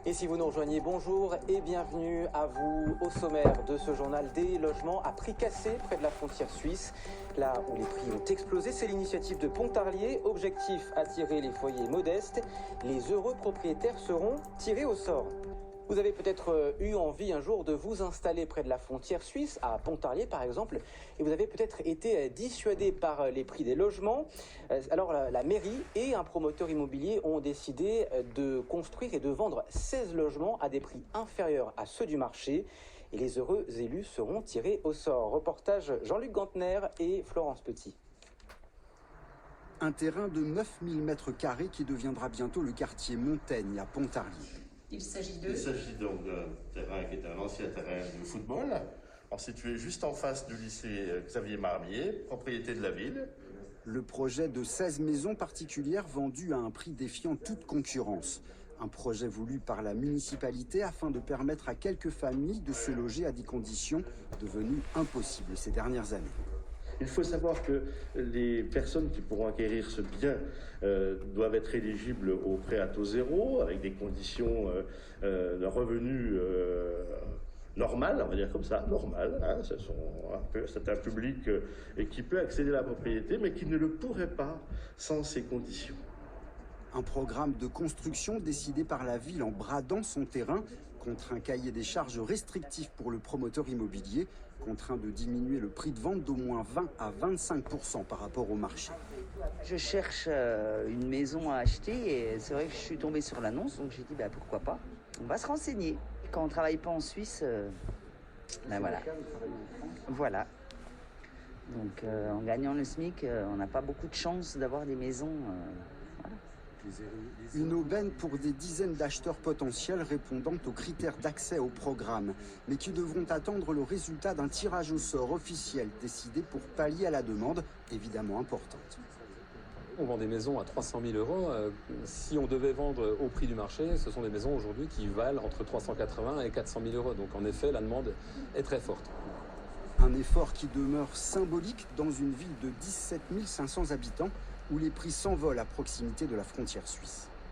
Et si vous nous rejoignez, bonjour et bienvenue à vous. Au sommaire de ce journal, des logements à prix cassé près de la frontière suisse. Là où les prix ont explosé, c'est l'initiative de Pontarlier. Objectif, attirer les foyers modestes. Les heureux propriétaires seront tirés au sort. Vous avez peut-être eu envie un jour de vous installer près de la frontière suisse, à Pontarlier par exemple, et vous avez peut-être été dissuadé par les prix des logements. Alors la mairie et un promoteur immobilier ont décidé de construire et de vendre 16 logements à des prix inférieurs à ceux du marché. Et les heureux élus seront tirés au sort. Reportage Jean-Luc Gantner et Florence Petit. Un terrain de 9000 m² qui deviendra bientôt le quartier Montaigne à Pontarlier. Il s'agit donc d'un terrain qui est un ancien terrain de football, situé juste en face du lycée Xavier Marmier, propriété de la ville. Le projet de 16 maisons particulières vendues à un prix défiant toute concurrence. Un projet voulu par la municipalité afin de permettre à quelques familles de se loger à des conditions devenues impossibles ces dernières années. Il faut savoir que les personnes qui pourront acquérir ce bien doivent être éligibles au prêt à taux zéro, avec des conditions de revenus normales, on va dire comme ça, normales. Hein, c'est un public qui peut accéder à la propriété, mais qui ne le pourrait pas sans ces conditions. Un programme de construction décidé par la ville en bradant son terrain contre un cahier des charges restrictif pour le promoteur immobilier, contraint de diminuer le prix de vente d'au moins 20 à 25% par rapport au marché. Je cherche une maison à acheter et c'est vrai que je suis tombée sur l'annonce, donc j'ai dit pourquoi pas. On va se renseigner. Quand on ne travaille pas en Suisse, voilà. Voilà. Donc en gagnant le SMIC, on n'a pas beaucoup de chance d'avoir des maisons. Voilà. Une aubaine pour des dizaines d'acheteurs potentiels répondant aux critères d'accès au programme, mais qui devront attendre le résultat d'un tirage au sort officiel décidé pour pallier à la demande, évidemment importante. On vend des maisons à 300 000 euros. Si on devait vendre au prix du marché, ce sont des maisons aujourd'hui qui valent entre 380 et 400 000 euros. Donc en effet, la demande est très forte. Un effort qui demeure symbolique dans une ville de 17 500 habitants où les prix s'envolent à proximité de la frontière suisse.